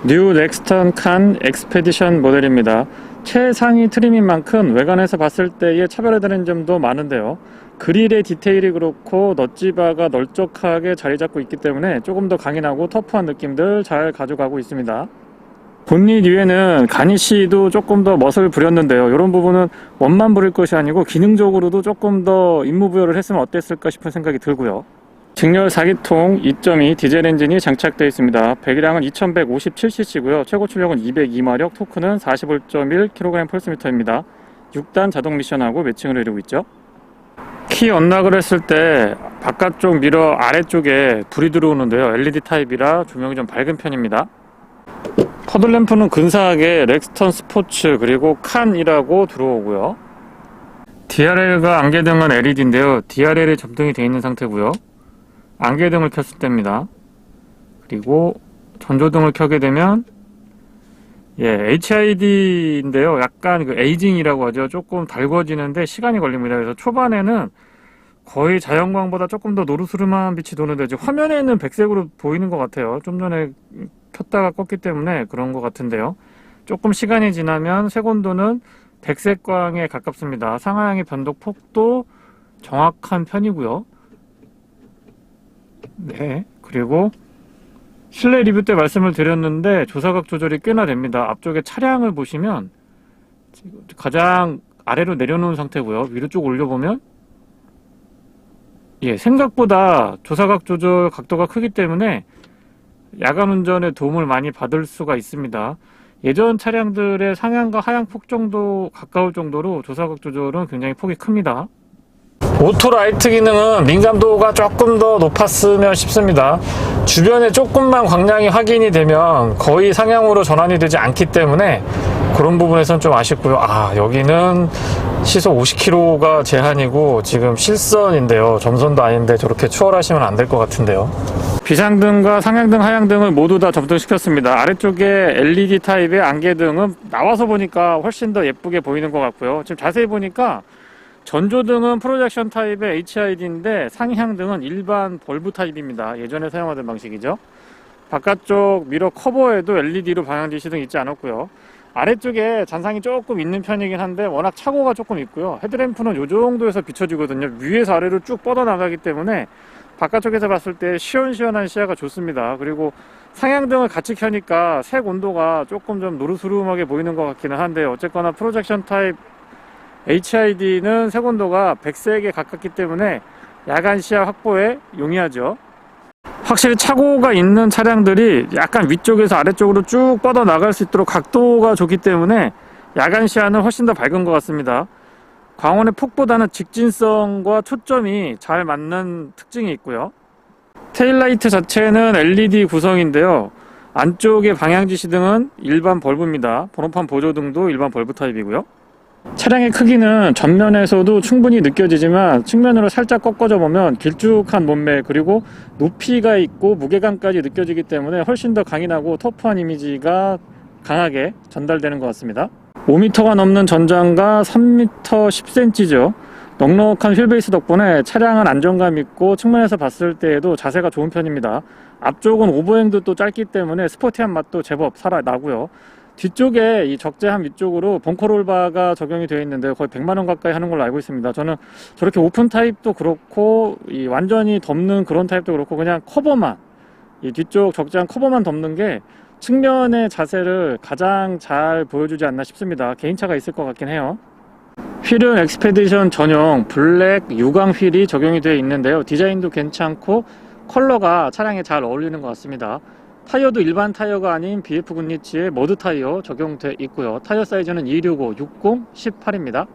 뉴 렉스턴 칸 엑스페디션 모델입니다. 최상위 트림인 만큼 외관에서 봤을 때의 차별화되는 점도 많은데요. 그릴의 디테일이 그렇고 넛지바가 널쩍하게 자리 잡고 있기 때문에 조금 더 강인하고 터프한 느낌들 잘 가져가고 있습니다. 본닛 위에는 가니쉬도 조금 더 멋을 부렸는데요. 이런 부분은 멋만 부릴 것이 아니고 기능적으로도 조금 더 임무부여를 했으면 어땠을까 싶은 생각이 들고요. 직렬 4기통 2.2 디젤 엔진이 장착되어 있습니다. 배기량은 2157cc고요. 최고 출력은 202마력, 토크는 45.1kg/m입니다. 6단 자동 미션하고 매칭을 이루고 있죠. 키 언락을 했을 때 바깥쪽 미러 아래쪽에 불이 들어오는데요. LED 타입이라 조명이 좀 밝은 편입니다. 허들램프는 근사하게 렉스턴 스포츠 그리고 칸이라고 들어오고요. DRL과 안개등은 LED인데요. DRL이 점등이 되어 있는 상태고요. 안개등을 켰을 때입니다. 그리고 전조등을 켜게 되면 HID인데요. 약간 그 에이징이라고 하죠. 조금 달궈지는데 시간이 걸립니다. 그래서 초반에는 거의 자연광보다 조금 더 노르스름한 빛이 도는데 지금 화면에는 백색으로 보이는 것 같아요. 좀 전에 켰다가 껐기 때문에 그런 것 같은데요. 조금 시간이 지나면 색온도는 백색광에 가깝습니다. 상하향의 변동 폭도 정확한 편이고요. 네, 그리고 실내 리뷰 때 말씀을 드렸는데 조사각 조절이 꽤나 됩니다. 앞쪽에 차량을 보시면 가장 아래로 내려놓은 상태고요. 위로 쭉 올려보면 생각보다 조사각 조절 각도가 크기 때문에 야간 운전에 도움을 많이 받을 수가 있습니다. 예전 차량들의 상향과 하향폭 정도 가까울 정도로 조사각 조절은 굉장히 폭이 큽니다. 오토 라이트 기능은 민감도가 조금 더 높았으면 싶습니다. 주변에 조금만 광량이 확인이 되면 거의 상향으로 전환이 되지 않기 때문에 그런 부분에선 좀 아쉽고요. 여기는 시속 50km가 제한이고 지금 실선인데요. 점선도 아닌데 저렇게 추월하시면 안 될 것 같은데요. 비상등과 상향등, 하향등을 모두 다 점등시켰습니다. 아래쪽에 LED 타입의 안개등은 나와서 보니까 훨씬 더 예쁘게 보이는 것 같고요. 지금 자세히 보니까 전조등은 프로젝션 타입의 HID인데 상향등은 일반 벌브 타입입니다. 예전에 사용하던 방식이죠. 바깥쪽 미러 커버에도 LED로 방향 지시등 있지 않았고요. 아래쪽에 잔상이 조금 있는 편이긴 한데 워낙 차고가 조금 있고요. 헤드램프는 이 정도에서 비춰지거든요. 위에서 아래로 쭉 뻗어나가기 때문에 바깥쪽에서 봤을 때 시원시원한 시야가 좋습니다. 그리고 상향등을 같이 켜니까 색 온도가 조금 좀 노르스름하게 보이는 것 같기는 한데 어쨌거나 프로젝션 타입 HID는 색온도가 백색에 가깝기 때문에 야간 시야 확보에 용이하죠. 확실히 차고가 있는 차량들이 약간 위쪽에서 아래쪽으로 쭉 뻗어 나갈 수 있도록 각도가 좋기 때문에 야간 시야는 훨씬 더 밝은 것 같습니다. 광원의 폭보다는 직진성과 초점이 잘 맞는 특징이 있고요. 테일라이트 자체는 LED 구성인데요. 안쪽의 방향지시등은 일반 벌브입니다. 번호판 보조등도 일반 벌브 타입이고요. 차량의 크기는 전면에서도 충분히 느껴지지만 측면으로 살짝 꺾어져 보면 길쭉한 몸매 그리고 높이가 있고 무게감까지 느껴지기 때문에 훨씬 더 강인하고 터프한 이미지가 강하게 전달되는 것 같습니다. 5m가 넘는 전장과 3m 10cm죠. 넉넉한 휠베이스 덕분에 차량은 안정감 있고 측면에서 봤을 때에도 자세가 좋은 편입니다. 앞쪽은 오버행도 또 짧기 때문에 스포티한 맛도 제법 살아나고요. 뒤쪽에 이 적재함 위쪽으로 벙커롤바가 적용이 되어 있는데 거의 100만원 가까이 하는 걸로 알고 있습니다. 저는 저렇게 오픈 타입도 그렇고 이 완전히 덮는 그런 타입도 그렇고 그냥 커버만 이 뒤쪽 적재함 커버만 덮는 게 측면의 자세를 가장 잘 보여주지 않나 싶습니다. 개인차가 있을 것 같긴 해요. 휠은 엑스페디션 전용 블랙 유광 휠이 적용이 되어 있는데요. 디자인도 괜찮고 컬러가 차량에 잘 어울리는 것 같습니다. 타이어도 일반 타이어가 아닌 BF 굿리치의 머드 타이어 적용되어 있고요. 타이어 사이즈는 265, 60, 18입니다.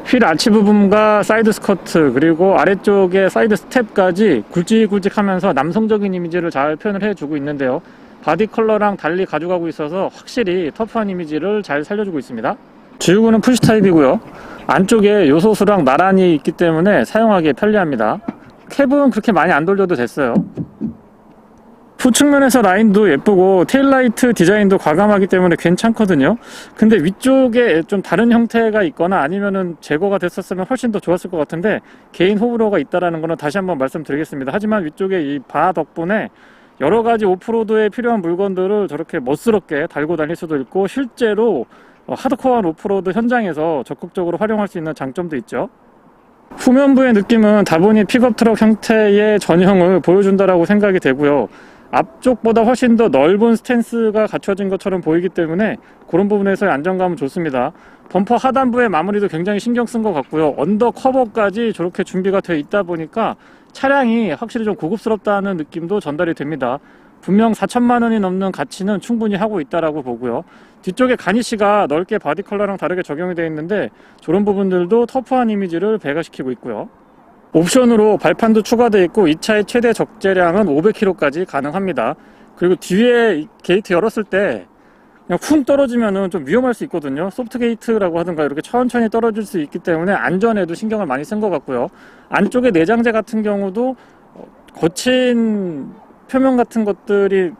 휠 아치 부분과 사이드 스커트 그리고 아래쪽에 사이드 스텝까지 굵직굵직하면서 남성적인 이미지를 잘 표현을 해주고 있는데요. 바디 컬러랑 달리 가져가고 있어서 확실히 터프한 이미지를 잘 살려주고 있습니다. 주유구는 푸시 타입이고요. 안쪽에 요소수랑 나란히 있기 때문에 사용하기 편리합니다. 캡은 그렇게 많이 안 돌려도 됐어요. 후측면에서 라인도 예쁘고 테일라이트 디자인도 과감하기 때문에 괜찮거든요. 근데 위쪽에 좀 다른 형태가 있거나 아니면은 제거가 됐었으면 훨씬 더 좋았을 것 같은데 개인 호불호가 있다라는 거는 다시 한번 말씀드리겠습니다. 하지만 위쪽에 이 바 덕분에 여러 가지 오프로드에 필요한 물건들을 저렇게 멋스럽게 달고 다닐 수도 있고, 실제로 하드코어한 오프로드 현장에서 적극적으로 활용할 수 있는 장점도 있죠. 후면부의 느낌은 다분히 픽업 트럭 형태의 전형을 보여준다라고 생각이 되고요. 앞쪽보다 훨씬 더 넓은 스탠스가 갖춰진 것처럼 보이기 때문에 그런 부분에서의 안정감은 좋습니다. 범퍼 하단부의 마무리도 굉장히 신경 쓴 것 같고요. 언더 커버까지 저렇게 준비가 되어 있다 보니까 차량이 확실히 좀 고급스럽다는 느낌도 전달이 됩니다. 분명 4천만 원이 넘는 가치는 충분히 하고 있다라고 보고요. 뒤쪽에 가니쉬가 넓게 바디 컬러랑 다르게 적용이 되어 있는데 저런 부분들도 터프한 이미지를 배가시키고 있고요. 옵션으로 발판도 추가되어 있고 이 차의 최대 적재량은 500km까지 가능합니다. 그리고 뒤에 게이트 열었을 때 그냥 쿵 떨어지면은 좀 위험할 수 있거든요. 소프트 게이트라고 하든가 이렇게 천천히 떨어질 수 있기 때문에 안전에도 신경을 많이 쓴 것 같고요. 안쪽에 내장재 같은 경우도 거친 표면 같은 것들이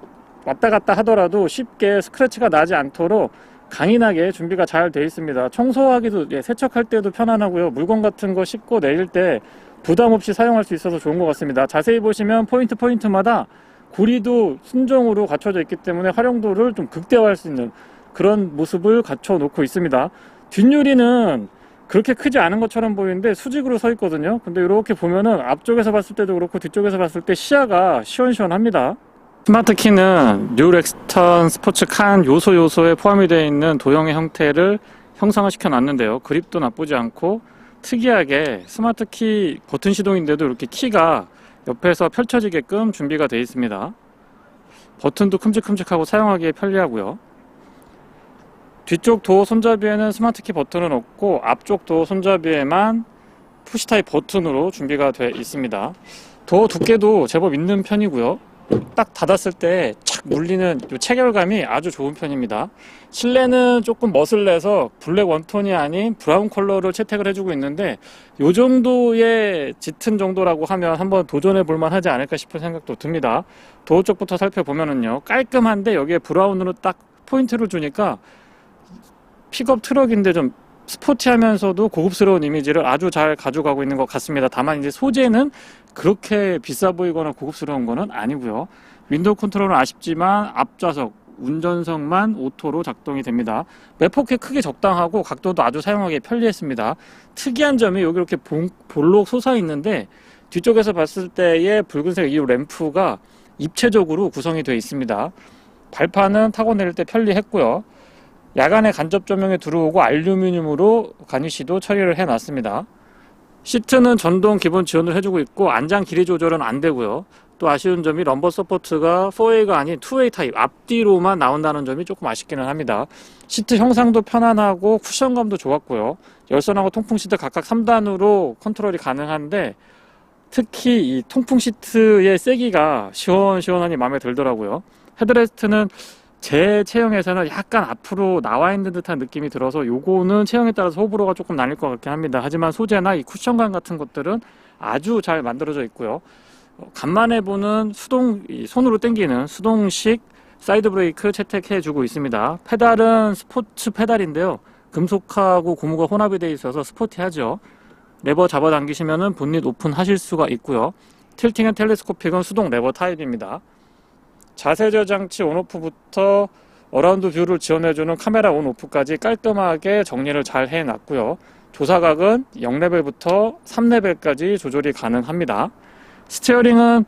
왔다 갔다 하더라도 쉽게 스크래치가 나지 않도록 강인하게 준비가 잘 되어 있습니다. 청소하기도, 세척할 때도 편안하고요. 물건 같은 거 싣고 내릴 때 부담 없이 사용할 수 있어서 좋은 것 같습니다. 자세히 보시면 포인트마다 구리도 순정으로 갖춰져 있기 때문에 활용도를 좀 극대화할 수 있는 그런 모습을 갖춰 놓고 있습니다. 뒷유리는 그렇게 크지 않은 것처럼 보이는데 수직으로 서 있거든요. 근데 이렇게 보면은 앞쪽에서 봤을 때도 그렇고 뒤쪽에서 봤을 때 시야가 시원시원합니다. 스마트 키는 뉴 렉스턴 스포츠 칸 요소에 포함이 되어 있는 도형의 형태를 형상화 시켜 놨는데요. 그립도 나쁘지 않고 특이하게 스마트 키 버튼 시동인데도 이렇게 키가 옆에서 펼쳐지게끔 준비가 되어 있습니다. 버튼도 큼직큼직하고 사용하기에 편리하고요. 뒤쪽 도어 손잡이에는 스마트 키 버튼은 없고 앞쪽 도어 손잡이에만 푸시 타입 버튼으로 준비가 되어 있습니다. 도어 두께도 제법 있는 편이고요. 딱 닫았을 때 착 물리는 이 체결감이 아주 좋은 편입니다. 실내는 조금 멋을 내서 블랙 원톤이 아닌 브라운 컬러를 채택을 해주고 있는데 이 정도의 짙은 정도라고 하면 한번 도전해 볼만 하지 않을까 싶은 생각도 듭니다. 도어 쪽부터 살펴보면은요, 깔끔한데 여기에 브라운으로 딱 포인트를 주니까 픽업 트럭인데 좀 스포티하면서도 고급스러운 이미지를 아주 잘 가져가고 있는 것 같습니다. 다만 이제 소재는 그렇게 비싸 보이거나 고급스러운 거는 아니고요. 윈도우 컨트롤은 아쉽지만 앞좌석, 운전석만 오토로 작동이 됩니다. 매폭이 크게 적당하고 각도도 아주 사용하기 편리했습니다. 특이한 점이 여기 이렇게 볼록 솟아 있는데 뒤쪽에서 봤을 때의 붉은색 이 램프가 입체적으로 구성이 되어 있습니다. 발판은 타고 내릴 때 편리했고요. 야간에 간접 조명에 들어오고 알루미늄으로 가니쉬도 처리를 해놨습니다. 시트는 전동 기본 지원을 해주고 있고 안장 길이 조절은 안 되고요. 또 아쉬운 점이 럼버 서포트가 4Way가 아닌 2Way 타입 앞뒤로만 나온다는 점이 조금 아쉽기는 합니다. 시트 형상도 편안하고 쿠션감도 좋았고요. 열선하고 통풍 시트 각각 3단으로 컨트롤이 가능한데 특히 이 통풍 시트의 세기가 시원시원하니 마음에 들더라고요. 헤드레스트는 제 체형에서는 약간 앞으로 나와 있는 듯한 느낌이 들어서 요거는 체형에 따라서 호불호가 조금 나뉠 것 같긴 합니다. 하지만 소재나 이 쿠션감 같은 것들은 아주 잘 만들어져 있고요. 간만에 보는 손으로 당기는 수동식 사이드 브레이크 채택해 주고 있습니다. 페달은 스포츠 페달인데요. 금속하고 고무가 혼합이 되어 있어서 스포티하죠. 레버 잡아당기시면은 본닛 오픈하실 수가 있고요. 틸팅 앤 텔레스코픽은 수동 레버 타입입니다. 자세 저장치 온오프부터 어라운드 뷰를 지원해주는 카메라 온오프까지 깔끔하게 정리를 잘 해놨고요. 조사각은 0레벨부터 3레벨까지 조절이 가능합니다. 스티어링은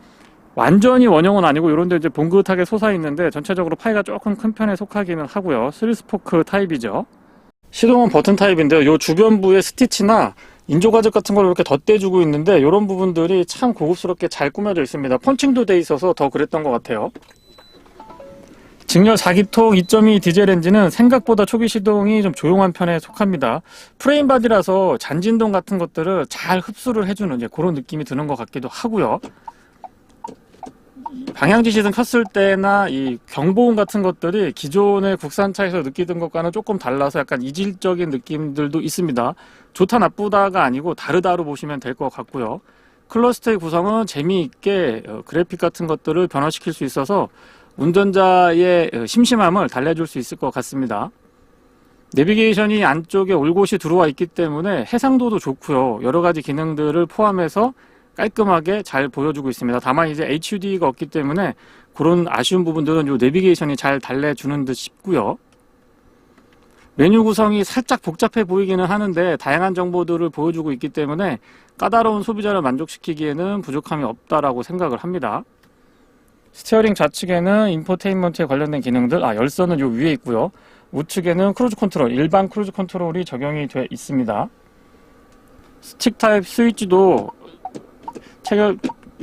완전히 원형은 아니고 이런데 이제 봉긋하게 솟아 있는데 전체적으로 파이가 조금 큰 편에 속하기는 하고요. 3스포크 타입이죠. 시동은 버튼 타입인데요. 이 주변부의 스티치나 인조 가죽 같은 걸 이렇게 덧대주고 있는데 이런 부분들이 참 고급스럽게 잘 꾸며져 있습니다. 펀칭도 돼 있어서 더 그랬던 것 같아요. 직렬 4기통 2.2 디젤 엔진은 생각보다 초기 시동이 좀 조용한 편에 속합니다. 프레임 바디라서 잔진동 같은 것들을 잘 흡수를 해주는 이제 그런 느낌이 드는 것 같기도 하고요. 방향지 시승 켰을 때나 이 경보음 같은 것들이 기존의 국산차에서 느끼던 것과는 조금 달라서 약간 이질적인 느낌들도 있습니다. 좋다 나쁘다가 아니고 다르다로 보시면 될 것 같고요. 클러스터의 구성은 재미있게 그래픽 같은 것들을 변화시킬 수 있어서 운전자의 심심함을 달래줄 수 있을 것 같습니다. 내비게이션이 안쪽에 올곧이 들어와 있기 때문에 해상도도 좋고요. 여러 가지 기능들을 포함해서 깔끔하게 잘 보여주고 있습니다. 다만 이제 HUD가 없기 때문에 그런 아쉬운 부분들은 요 내비게이션이 잘 달래주는 듯 싶고요. 메뉴 구성이 살짝 복잡해 보이기는 하는데 다양한 정보들을 보여주고 있기 때문에 까다로운 소비자를 만족시키기에는 부족함이 없다라고 생각을 합니다. 스티어링 좌측에는 인포테인먼트에 관련된 기능들, 열선은 요 위에 있고요. 우측에는 크루즈 컨트롤, 일반 크루즈 컨트롤이 적용이 되어 있습니다. 스틱 타입 스위치도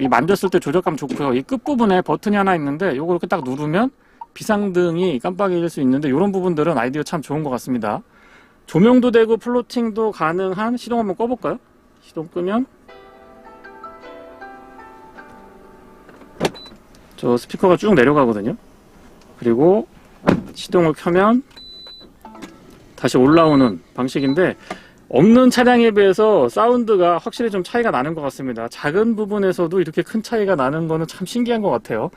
만졌을 때 조작감 좋고요. 이 끝부분에 버튼이 하나 있는데 이거 이렇게 딱 누르면 비상등이 깜빡일 수 있는데 이런 부분들은 아이디어 참 좋은 것 같습니다. 조명도 되고 플로팅도 가능한, 시동 한번 꺼볼까요? 시동 끄면 저 스피커가 쭉 내려가거든요. 그리고 시동을 켜면 다시 올라오는 방식인데 없는 차량에 비해서 사운드가 확실히 좀 차이가 나는 것 같습니다. 작은 부분에서도 이렇게 큰 차이가 나는 거는 참 신기한 것 같아요.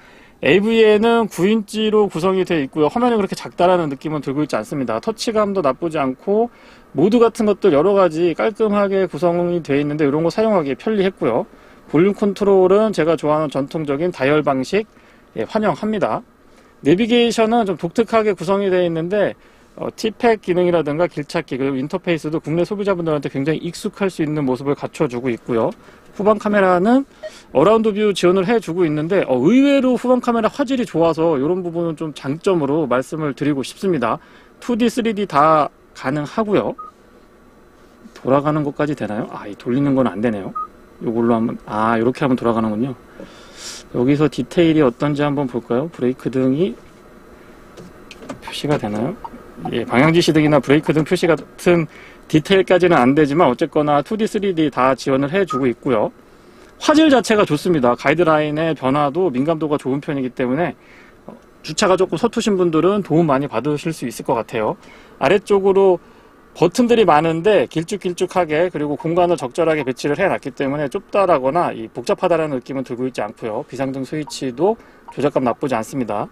AV에는 9인치로 구성이 되어 있고요. 화면이 그렇게 작다라는 느낌은 들고 있지 않습니다. 터치감도 나쁘지 않고 모드 같은 것들 여러 가지 깔끔하게 구성이 되어 있는데 이런 거 사용하기 편리했고요. 볼륨 컨트롤은 제가 좋아하는 전통적인 다이얼 방식 환영합니다. 내비게이션은 좀 독특하게 구성이 되어 있는데 T팩 기능이라든가 길찾기 그리고 인터페이스도 국내 소비자분들한테 굉장히 익숙할 수 있는 모습을 갖춰주고 있고요. 후방 카메라는 어라운드 뷰 지원을 해주고 있는데 의외로 후방 카메라 화질이 좋아서 이런 부분은 좀 장점으로 말씀을 드리고 싶습니다. 2D, 3D 다 가능하고요. 돌아가는 것까지 되나요? 이 돌리는 건 안 되네요. 이걸로 한번 이렇게 하면 돌아가는군요. 여기서 디테일이 어떤지 한번 볼까요? 브레이크 등이 표시가 되나요? 방향지시 등이나 브레이크 등 표시 같은 디테일까지는 안 되지만 어쨌거나 2D, 3D 다 지원을 해주고 있고요. 화질 자체가 좋습니다. 가이드라인의 변화도 민감도가 좋은 편이기 때문에 주차가 조금 서투신 분들은 도움 많이 받으실 수 있을 것 같아요. 아래쪽으로 버튼들이 많은데 길쭉길쭉하게 그리고 공간을 적절하게 배치를 해놨기 때문에 좁다라거나 복잡하다라는 느낌은 들고 있지 않고요. 비상등 스위치도 조작감 나쁘지 않습니다.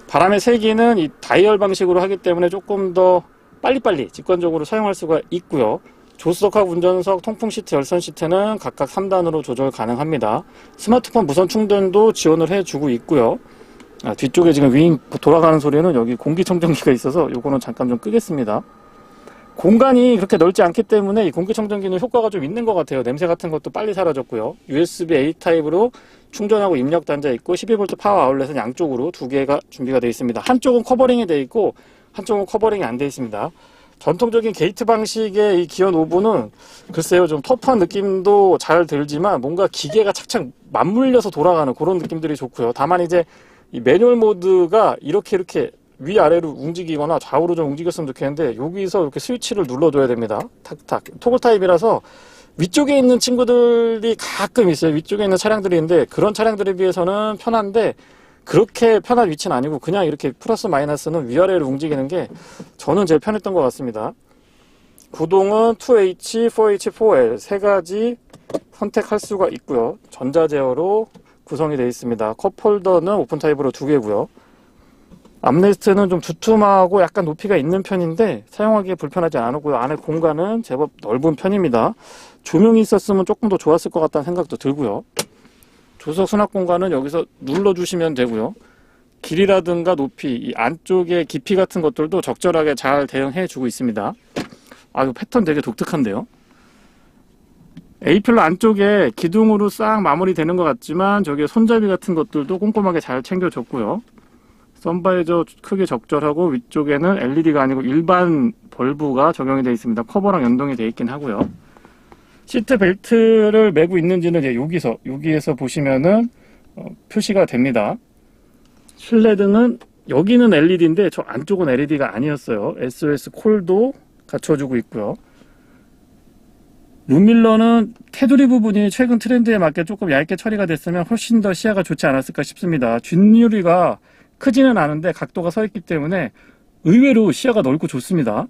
바람의 세기는 이 다이얼 방식으로 하기 때문에 조금 더 빨리빨리 직관적으로 사용할 수가 있고요. 조수석하고 운전석, 통풍 시트, 열선 시트는 각각 3단으로 조절 가능합니다. 스마트폰 무선 충전도 지원을 해주고 있고요. 뒤쪽에 지금 윙 돌아가는 소리는 여기 공기청정기가 있어서 요거는 잠깐 좀 끄겠습니다. 공간이 그렇게 넓지 않기 때문에 이 공기청정기는 효과가 좀 있는 것 같아요. 냄새 같은 것도 빨리 사라졌고요. USB-A 타입으로 충전하고 입력 단자 있고 12V 파워 아울렛은 양쪽으로 두 개가 준비가 되어 있습니다. 한쪽은 커버링이 되어 있고 한쪽은 커버링이 안 되어 있습니다. 전통적인 게이트 방식의 이 기어 노브는 글쎄요 좀 터프한 느낌도 잘 들지만 뭔가 기계가 착착 맞물려서 돌아가는 그런 느낌들이 좋고요. 다만 이제 이 매뉴얼 모드가 이렇게 위아래로 움직이거나 좌우로 좀 움직였으면 좋겠는데 여기서 이렇게 스위치를 눌러줘야 됩니다. 탁탁 토글 타입이라서 위쪽에 있는 친구들이 가끔 있어요. 위쪽에 있는 차량들이 있는데 그런 차량들에 비해서는 편한데 그렇게 편한 위치는 아니고 그냥 이렇게 플러스 마이너스는 위아래로 움직이는 게 저는 제일 편했던 것 같습니다. 구동은 2H, 4H, 4L 세 가지 선택할 수가 있고요. 전자 제어로 구성이 되어 있습니다. 컵홀더는 오픈 타입으로 두 개고요. 암레스트는 좀 두툼하고 약간 높이가 있는 편인데 사용하기에 불편하지 않았고요. 안에 공간은 제법 넓은 편입니다. 조명이 있었으면 조금 더 좋았을 것 같다는 생각도 들고요. 조수석 수납 공간은 여기서 눌러주시면 되고요. 길이라든가 높이, 이 안쪽의 깊이 같은 것들도 적절하게 잘 대응해 주고 있습니다. 이 패턴 되게 독특한데요. A필러 안쪽에 기둥으로 싹 마무리되는 것 같지만 저기 손잡이 같은 것들도 꼼꼼하게 잘 챙겨줬고요. 선바이저 크기 적절하고 위쪽에는 LED가 아니고 일반 벌브가 적용이 되어 있습니다. 커버랑 연동이 되어 있긴 하고요. 시트 벨트를 매고 있는지는 이제 여기에서 보시면은 표시가 됩니다. 실내등은 여기는 LED인데 저 안쪽은 LED가 아니었어요. SOS 콜도 갖춰주고 있고요. 룸밀러는 테두리 부분이 최근 트렌드에 맞게 조금 얇게 처리가 됐으면 훨씬 더 시야가 좋지 않았을까 싶습니다. 뒷유리가 크지는 않은데 각도가 서 있기 때문에 의외로 시야가 넓고 좋습니다.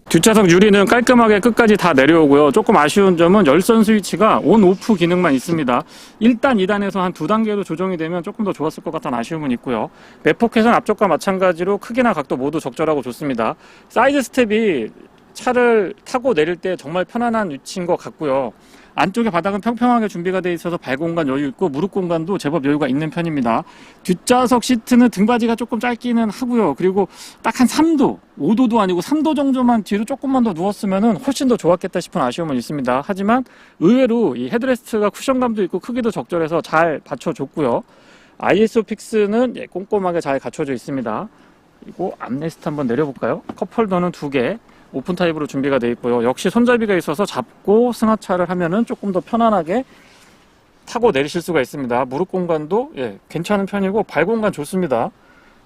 뒷좌석 유리는 깔끔하게 끝까지 다 내려오고요. 조금 아쉬운 점은 열선 스위치가 온 오프 기능만 있습니다. 1단, 2단에서 한 2단계로 조정이 되면 조금 더 좋았을 것 같다는 아쉬움은 있고요. 매포켓은 앞쪽과 마찬가지로 크기나 각도 모두 적절하고 좋습니다. 사이드 스텝이 차를 타고 내릴 때 정말 편안한 위치인 것 같고요. 안쪽에 바닥은 평평하게 준비가 되어 있어서 발 공간 여유 있고 무릎 공간도 제법 여유가 있는 편입니다. 뒷좌석 시트는 등받이가 조금 짧기는 하고요. 그리고 딱 한 3도, 5도도 아니고 3도 정도만 뒤로 조금만 더 누웠으면 훨씬 더 좋았겠다 싶은 아쉬움은 있습니다. 하지만 의외로 이 헤드레스트가 쿠션감도 있고 크기도 적절해서 잘 받쳐줬고요. 아이소픽스는 꼼꼼하게 잘 갖춰져 있습니다. 그리고 암레스트 한번 내려볼까요? 컵홀더는 2개 오픈 타입으로 준비가 되어 있고요. 역시 손잡이가 있어서 잡고 승하차를 하면은 조금 더 편안하게 타고 내리실 수가 있습니다. 무릎 공간도 괜찮은 편이고 발 공간 좋습니다.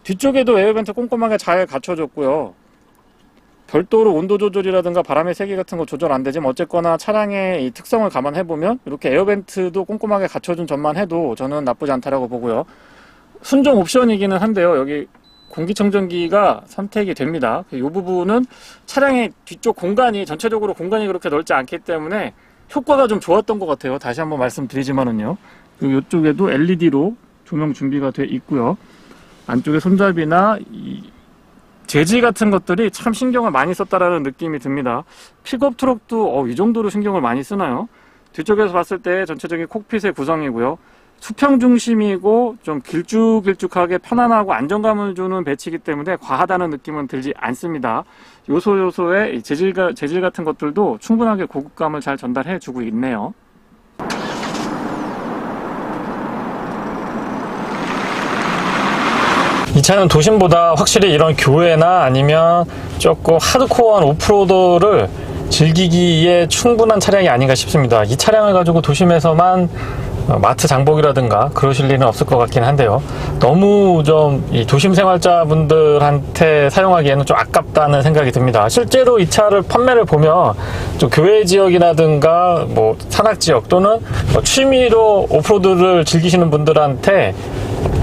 뒤쪽에도 에어벤트 꼼꼼하게 잘 갖춰졌고요. 별도로 온도 조절이라든가 바람의 세기 같은 거 조절 안 되지만 어쨌거나 차량의 이 특성을 감안해보면 이렇게 에어벤트도 꼼꼼하게 갖춰준 점만 해도 저는 나쁘지 않다라고 보고요. 순정 옵션이기는 한데요. 여기 공기청정기가 선택이 됩니다. 이 부분은 차량의 뒤쪽 공간이 전체적으로 공간이 그렇게 넓지 않기 때문에 효과가 좀 좋았던 것 같아요. 다시 한번 말씀드리지만은요. 그리고 이쪽에도 LED로 조명 준비가 되어 있고요. 안쪽에 손잡이나 이 재질 같은 것들이 참 신경을 많이 썼다라는 느낌이 듭니다. 픽업 트럭도 이 정도로 신경을 많이 쓰나요? 뒤쪽에서 봤을 때 전체적인 콕핏의 구성이고요. 수평 중심이고 좀 길쭉길쭉하게 편안하고 안정감을 주는 배치이기 때문에 과하다는 느낌은 들지 않습니다. 요소요소의 재질 같은 것들도 충분하게 고급감을 잘 전달해 주고 있네요. 이 차는 도심보다 확실히 이런 교외나 아니면 조금 하드코어한 오프로드를 즐기기에 충분한 차량이 아닌가 싶습니다. 이 차량을 가지고 도심에서만 마트 장복이라든가 그러실 일은 없을 것 같긴 한데요. 너무 좀 이 도심 생활자분들한테 사용하기에는 좀 아깝다는 생각이 듭니다. 실제로 이 차를 판매를 보면 좀 교외 지역이라든가 뭐 산악 지역 또는 취미로 오프로드를 즐기시는 분들한테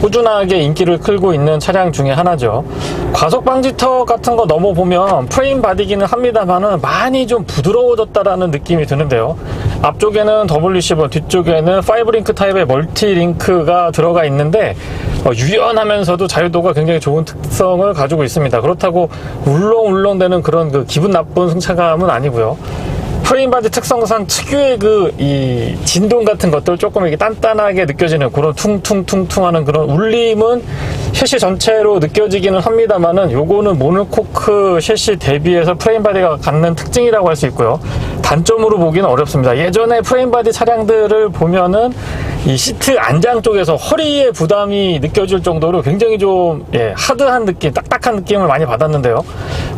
꾸준하게 인기를 끌고 있는 차량 중에 하나죠. 과속 방지턱 같은 거 넘어보면 프레임 바디기는 합니다만은 많이 좀 부드러워졌다라는 느낌이 드는데요. 앞쪽에는 WC1, 뒤쪽에는 5링크 타입의 멀티링크가 들어가 있는데 유연하면서도 자유도가 굉장히 좋은 특성을 가지고 있습니다. 그렇다고 울렁울렁대는 그런 그 기분 나쁜 승차감은 아니고요. 프레임바디 특성상 특유의 이 진동 같은 것들 조금 이렇게 단단하게 느껴지는 그런 퉁퉁퉁퉁 하는 그런 울림은 셰시 전체로 느껴지기는 합니다만은 요거는 모노코크 셰시 대비해서 프레임바디가 갖는 특징이라고 할 수 있고요. 단점으로 보기는 어렵습니다. 예전에 프레임바디 차량들을 보면은 이 시트 안장 쪽에서 허리에 부담이 느껴질 정도로 굉장히 좀 하드한 느낌, 딱딱한 느낌을 많이 받았는데요.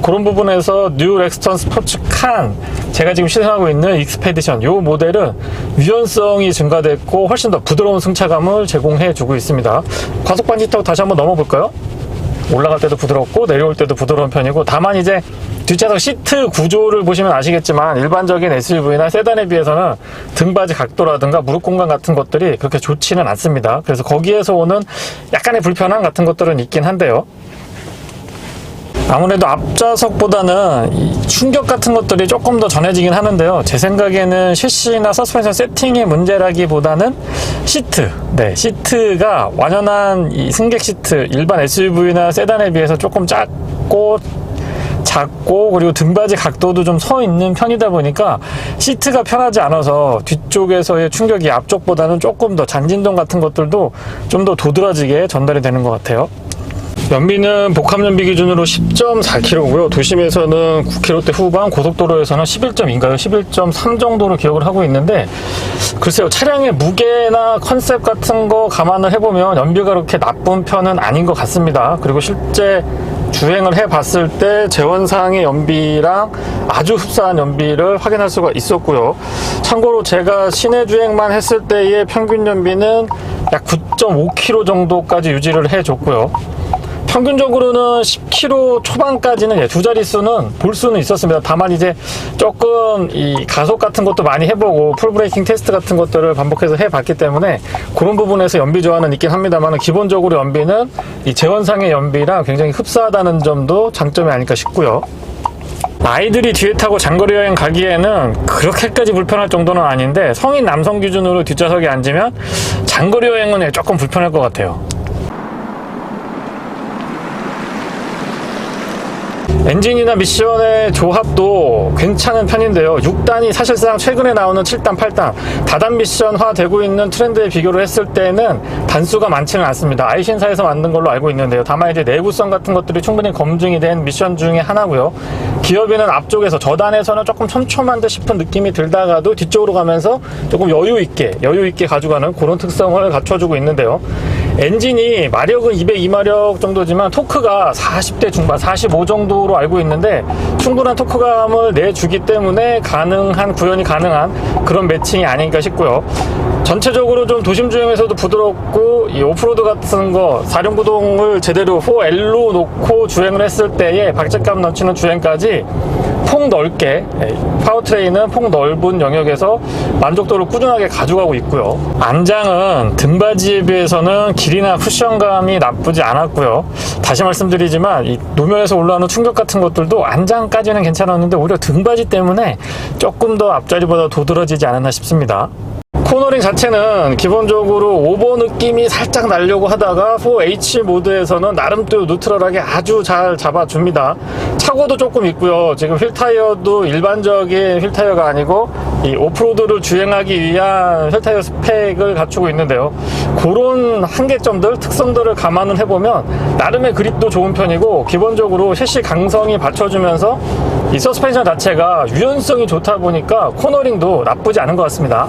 그런 부분에서 뉴 렉스턴 스포츠 칸, 제가 지금 시승하고 있는 익스페디션, 이 모델은 유연성이 증가됐고 훨씬 더 부드러운 승차감을 제공해 주고 있습니다. 과속 방지턱 다시 한번 넘어볼까요? 올라갈 때도 부드럽고 내려올 때도 부드러운 편이고, 다만 이제 뒷좌석 시트 구조를 보시면 아시겠지만 일반적인 SUV나 세단에 비해서는 등받이 각도라든가 무릎 공간 같은 것들이 그렇게 좋지는 않습니다. 그래서 거기에서 오는 약간의 불편함 같은 것들은 있긴 한데요. 아무래도 앞좌석보다는 이 충격 같은 것들이 조금 더 전해지긴 하는데요. 제 생각에는 셰시나 서스펜션 세팅의 문제라기보다는 시트, 시트가 완연한 이 승객 시트, 일반 SUV나 세단에 비해서 조금 작고 그리고 등받이 각도도 좀 서 있는 편이다 보니까 시트가 편하지 않아서 뒤쪽에서의 충격이 앞쪽보다는 조금 더 잔진동 같은 것들도 좀 더 도드라지게 전달이 되는 것 같아요. 연비는 복합연비 기준으로 10.4km고요. 도심에서는 9km대 후반, 고속도로에서는 11.2인가요? 11.3 정도로 기억을 하고 있는데, 글쎄요, 차량의 무게나 컨셉 같은 거 감안을 해보면 연비가 그렇게 나쁜 편은 아닌 것 같습니다. 그리고 실제 주행을 해봤을 때 재원상의 연비랑 아주 흡사한 연비를 확인할 수가 있었고요. 참고로 제가 시내 주행만 했을 때의 평균 연비는 약 9.5km 정도까지 유지를 해줬고요. 평균적으로는 10km 초반까지는 두 자릿수는 볼 수는 있었습니다. 다만 이제 조금 이 가속 같은 것도 많이 해보고 풀브레이킹 테스트 같은 것들을 반복해서 해봤기 때문에 그런 부분에서 연비 저하는 있긴 합니다만, 기본적으로 연비는 이 재원상의 연비랑 굉장히 흡사하다는 점도 장점이 아닐까 싶고요. 아이들이 뒤에 타고 장거리 여행 가기에는 그렇게까지 불편할 정도는 아닌데, 성인 남성 기준으로 뒷좌석에 앉으면 장거리 여행은 조금 불편할 것 같아요. 엔진이나 미션의 조합도 괜찮은 편인데요. 6단이 사실상 최근에 나오는 7단, 8단 다단 미션화 되고 있는 트렌드에 비교를 했을 때는 단수가 많지는 않습니다. 아이신사에서 만든 걸로 알고 있는데요. 다만 이제 내구성 같은 것들이 충분히 검증이 된 미션 중에 하나고요. 기어비는 앞쪽에서 저단에서는 조금 촘촘한 듯 싶은 느낌이 들다가도 뒤쪽으로 가면서 조금 여유 있게 가져가는 그런 특성을 갖춰주고 있는데요. 엔진이 마력은 202마력 정도지만 토크가 40대 중반 45 정도로 알고 있는데 충분한 토크감을 내주기 때문에 구현이 가능한 그런 매칭이 아닌가 싶고요. 전체적으로 좀 도심 주행에서도 부드럽고 이 오프로드 같은 거 사륜구동을 제대로 4L로 놓고 주행을 했을 때의 박제감 넘치는 주행까지 폭 넓게, 파워트레인은 폭 넓은 영역에서 만족도를 꾸준하게 가져가고 있고요. 안장은 등받이에 비해서는 길이나 쿠션감이 나쁘지 않았고요. 다시 말씀드리지만 이 노면에서 올라오는 충격 같은 것들도 안장까지는 괜찮았는데 오히려 등받이 때문에 조금 더 앞자리보다 도드라지지 않았나 싶습니다. 코너링 자체는 기본적으로 오버 느낌이 살짝 나려고 하다가 4H 모드에서는 나름 또 뉴트럴하게 아주 잘 잡아줍니다. 차고도 조금 있고요. 지금 휠 타이어도 일반적인 휠 타이어가 아니고 이 오프로드를 주행하기 위한 휠 타이어 스펙을 갖추고 있는데요. 그런 한계점들, 특성들을 감안을 해보면 나름의 그립도 좋은 편이고 기본적으로 셰시 강성이 받쳐주면서 이 서스펜션 자체가 유연성이 좋다 보니까 코너링도 나쁘지 않은 것 같습니다.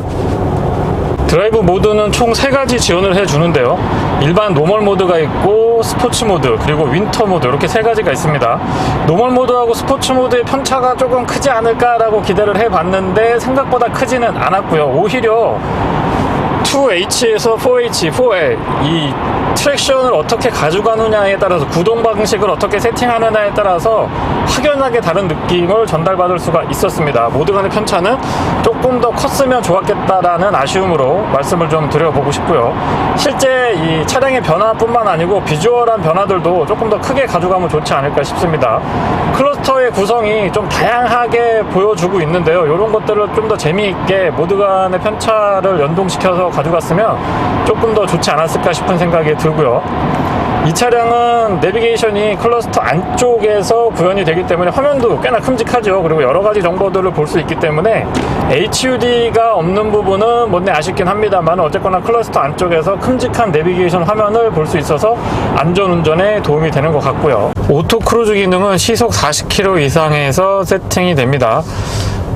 드라이브 모드는 총 3가지 지원을 해주는데요. 일반 노멀 모드가 있고 스포츠 모드 그리고 윈터 모드 이렇게 3가지가 있습니다. 노멀 모드하고 스포츠 모드의 편차가 조금 크지 않을까라고 기대를 해봤는데 생각보다 크지는 않았고요. 오히려 2H에서 4H, 4L 이 트랙션을 어떻게 가져가느냐에 따라서 구동 방식을 어떻게 세팅하느냐에 따라서 확연하게 다른 느낌을 전달받을 수가 있었습니다. 모드 간의 편차는 조금 더 컸으면 좋았겠다라는 아쉬움으로 말씀을 좀 드려보고 싶고요. 실제 이 차량의 변화뿐만 아니고 비주얼한 변화들도 조금 더 크게 가져가면 좋지 않을까 싶습니다. 클러스터의 구성이 좀 다양하게 보여주고 있는데요. 이런 것들을 좀 더 재미있게 모드 간의 편차를 연동시켜서 가져갔으면 조금 더 좋지 않았을까 싶은 생각이 들고요. 이 차량은 내비게이션이 클러스터 안쪽에서 구현이 되기 때문에 화면도 꽤나 큼직하죠. 그리고 여러가지 정보들을 볼 수 있기 때문에 HUD가 없는 부분은 못내 아쉽긴 합니다만 어쨌거나 클러스터 안쪽에서 큼직한 내비게이션 화면을 볼 수 있어서 안전운전에 도움이 되는 것 같고요. 오토 크루즈 기능은 시속 40km 이상에서 세팅이 됩니다.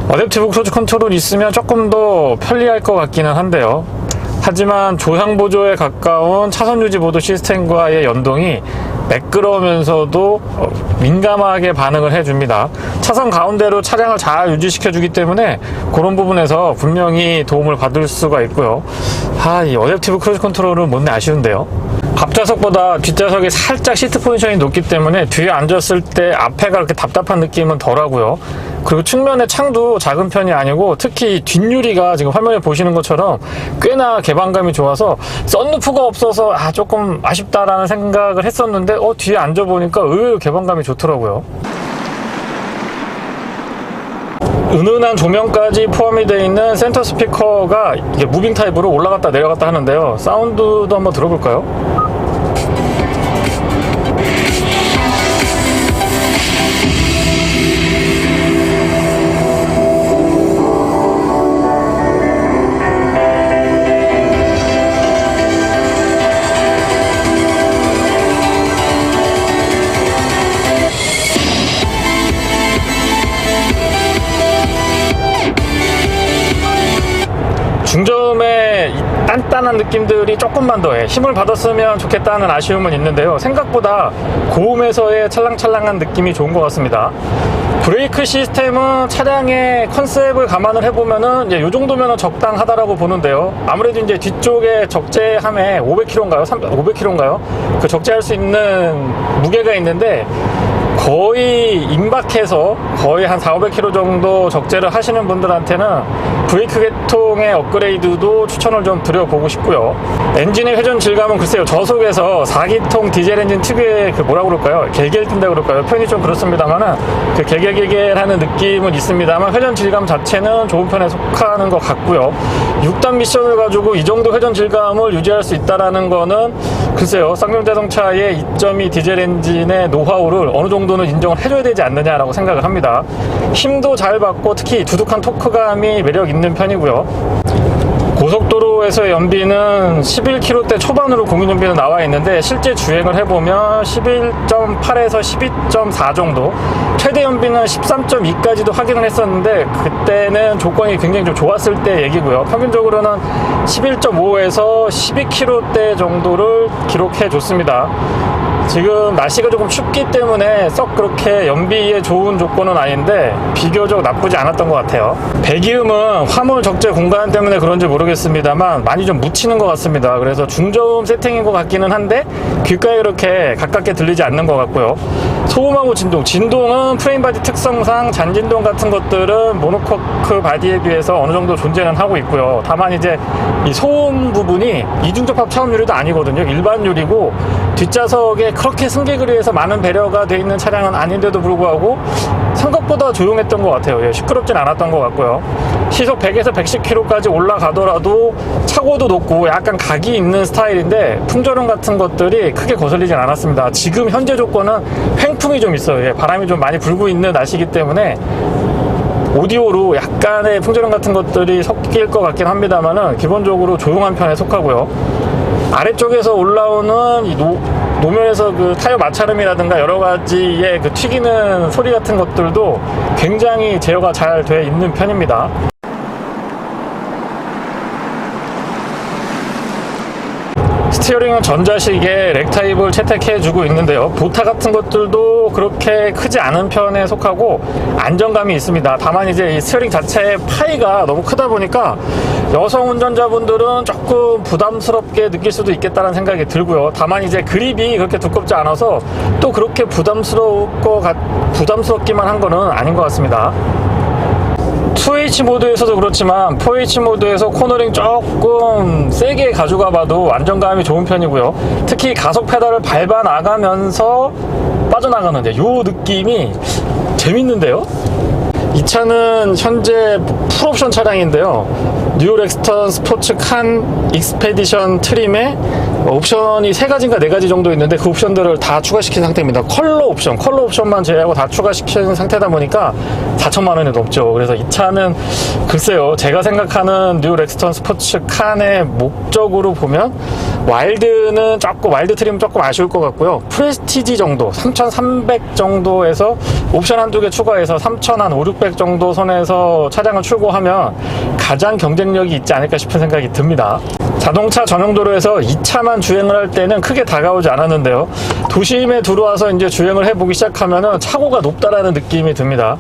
어댑티브 크루즈 컨트롤이 있으면 조금 더 편리할 것 같기는 한데요. 하지만 조향 보조에 가까운 차선 유지 보도 시스템과의 연동이 매끄러우면서도 민감하게 반응을 해줍니다. 차선 가운데로 차량을 잘 유지시켜주기 때문에 그런 부분에서 분명히 도움을 받을 수가 있고요. 이 어댑티브 크루즈 컨트롤은 못내 아쉬운데요. 앞좌석보다 뒷좌석이 살짝 시트 포지션이 높기 때문에 뒤에 앉았을 때 앞에가 그렇게 답답한 느낌은 덜하고요. 그리고 측면의 창도 작은 편이 아니고 특히 뒷유리가 지금 화면에 보시는 것처럼 꽤나 개방감이 좋아서 썬루프가 없어서 조금 아쉽다라는 생각을 했었는데 뒤에 앉아보니까 의외로 개방감이 좋더라고요. 은은한 조명까지 포함이 되어 있는 센터 스피커가 이게 무빙 타입으로 올라갔다 내려갔다 하는데요. 사운드도 한번 들어볼까요? 중저음의 단단한 느낌들이 조금만 더 힘을 받았으면 좋겠다는 아쉬움은 있는데요. 생각보다 고음에서의 찰랑찰랑한 느낌이 좋은 것 같습니다. 브레이크 시스템은 차량의 컨셉을 감안을 해보면은 이 정도면 적당하다라고 보는데요. 아무래도 이제 뒤쪽에 적재함에 500kg인가요? 500kg인가요? 그 적재할 수 있는 무게가 있는데 거의 임박해서 거의 한 400~500km 정도 적재를 하시는 분들한테는 브레이크 계통의 업그레이드도 추천을 좀 드려보고 싶고요. 엔진의 회전 질감은 글쎄요, 저속에서 4기통 디젤 엔진 특유의 뭐라고 그럴까요? 갤갤 뛴다 그럴까요? 표현이 좀 그렇습니다만은 그 갤갤하는 느낌은 있습니다만 회전 질감 자체는 좋은 편에 속하는 것 같고요. 6단 미션을 가지고 이 정도 회전 질감을 유지할 수 있다라는 거는 글쎄요, 쌍용 자동차의 2.2 디젤 엔진의 노하우를 어느 정도는 인정을 해줘야 되지 않느냐라고 생각을 합니다. 힘도 잘 받고 특히 두둑한 토크감이 매력 있는 편이고요. 고속도로에서의 연비는 11km대 초반으로 공인 연비는 나와 있는데 실제 주행을 해보면 11.8에서 12.4 정도, 최대 연비는 13.2까지도 확인을 했었는데 그때는 조건이 굉장히 좀 좋았을 때 얘기고요. 평균적으로는 11.5에서 12km대 정도를 기록해 줬습니다. 지금 날씨가 조금 춥기 때문에 썩 그렇게 연비에 좋은 조건은 아닌데 비교적 나쁘지 않았던 것 같아요. 배기음은 화물 적재 공간 때문에 그런지 모르겠습니다만 많이 좀 묻히는 것 같습니다. 그래서 중저음 세팅인 것 같기는 한데 귓가에 그렇게 가깝게 들리지 않는 것 같고요. 소음하고 진동은 프레임 바디 특성상 잔진동 같은 것들은 모노코크 바디에 비해서 어느 정도 존재는 하고 있고요. 다만 이제 이 소음 부분이 이중접합 차음 유리도 아니거든요. 일반 유리고 뒷좌석에 그렇게 승객을 위해서 많은 배려가 되어 있는 차량은 아닌데도 불구하고 생각보다 조용했던 것 같아요. 시끄럽진 않았던 것 같고요. 시속 100에서 110km까지 올라가더라도 차고도 높고 약간 각이 있는 스타일인데 풍절음 같은 것들이 크게 거슬리진 않았습니다. 지금 현재 조건은 횡풍이 좀 있어요. 바람이 좀 많이 불고 있는 날씨이기 때문에 오디오로 약간의 풍절음 같은 것들이 섞일 것 같긴 합니다만은 기본적으로 조용한 편에 속하고요. 아래쪽에서 올라오는 이 노면에서 그 타이어 마찰음이라든가 여러 가지의 그 튀기는 소리 같은 것들도 굉장히 제어가 잘 돼 있는 편입니다. 스티어링은 전자식의 렉 타입을 채택해주고 있는데요. 보타 같은 것들도 그렇게 크지 않은 편에 속하고 안정감이 있습니다. 다만 이제 이 스티어링 자체의 파이가 너무 크다 보니까 여성 운전자분들은 조금 부담스럽게 느낄 수도 있겠다는 생각이 들고요. 다만 이제 그립이 그렇게 두껍지 않아서 또 그렇게 부담스럽기만 한 거는 아닌 것 같습니다. 2H 모드에서도 그렇지만 4H 모드에서 코너링 조금 세게 가져가 봐도 안정감이 좋은 편이고요. 특히 가속 페달을 밟아 나가면서 빠져나가는 이 느낌이 재밌는데요. 이 차는 현재 풀옵션 차량인데요. 뉴 렉스턴 스포츠 칸 익스페디션 트림에 옵션이 3가지인가 4가지 정도 있는데 그 옵션들을 다 추가시킨 상태입니다. 컬러 옵션만 제외하고 다 추가시킨 상태다 보니까 4천만 원이 넘죠. 그래서 이 차는 글쎄요, 제가 생각하는 뉴 렉스턴 스포츠 칸의 목적으로 보면 와일드 트림은 조금 아쉬울 것 같고요. 프레스티지 정도 3,300 정도에서 옵션 한두 개 추가해서 3,500 정도 선에서 차량을 출고하면 가장 경쟁력이 있지 않을까 싶은 생각이 듭니다. 자동차 전용 도로에서 이 차만 주행을 할 때는 크게 다가오지 않았는데요. 도심에 들어와서 이제 주행을 해보기 시작하면은 차고가 높다라는 느낌이 듭니다.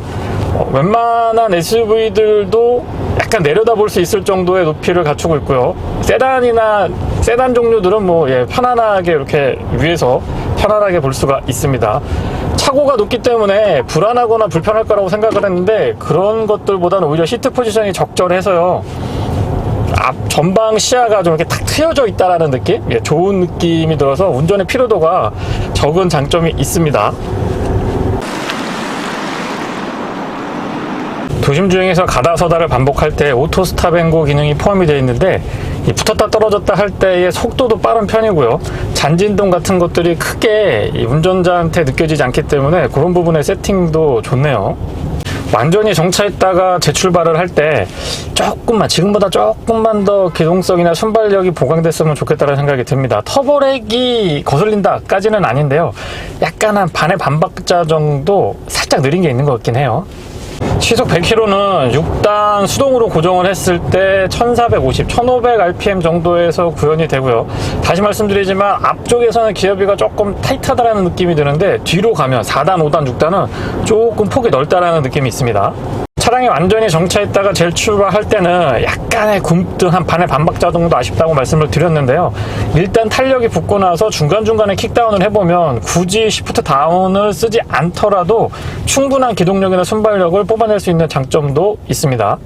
웬만한 SUV들도 약간 내려다볼 수 있을 정도의 높이를 갖추고 있고요. 세단 종류들은 편안하게 이렇게 위에서 편안하게 볼 수가 있습니다. 차고가 높기 때문에 불안하거나 불편할 거라고 생각을 했는데 그런 것들보다는 오히려 시트 포지션이 적절해서요. 전방 시야가 좀 이렇게 탁 트여져 있다라는 느낌? 좋은 느낌이 들어서 운전의 피로도가 적은 장점이 있습니다. 도심 주행에서 가다 서다를 반복할 때 오토 스탑 앤고 기능이 포함이 되어 있는데 붙었다 떨어졌다 할 때의 속도도 빠른 편이고요. 잔진동 같은 것들이 크게 운전자한테 느껴지지 않기 때문에 그런 부분의 세팅도 좋네요. 완전히 정차했다가 재출발을 할 때 지금보다 조금만 더 기동성이나 순발력이 보강됐으면 좋겠다는 생각이 듭니다. 터보렉이 거슬린다까지는 아닌데요. 약간 한 반박자 정도 살짝 느린 게 있는 것 같긴 해요. 시속 100km는 6단 수동으로 고정을 했을 때 1450, 1500rpm 정도에서 구현이 되고요. 다시 말씀드리지만 앞쪽에서는 기어비가 조금 타이트하다는 느낌이 드는데 뒤로 가면 4단, 5단, 6단은 조금 폭이 넓다라는 느낌이 있습니다. 차량이 완전히 정차했다가 재출발할 때는 약간의 굼뜬 한 반박자 정도 아쉽다고 말씀을 드렸는데요. 일단 탄력이 붙고 나서 중간중간에 킥다운을 해보면 굳이 시프트 다운을 쓰지 않더라도 충분한 기동력이나 순발력을 뽑아낼 수 있는 장점도 있습니다.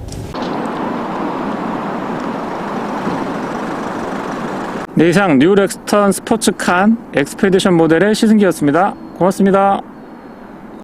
네, 이상 뉴 렉스턴 스포츠 칸 익스페디션 모델의 시승기였습니다. 고맙습니다.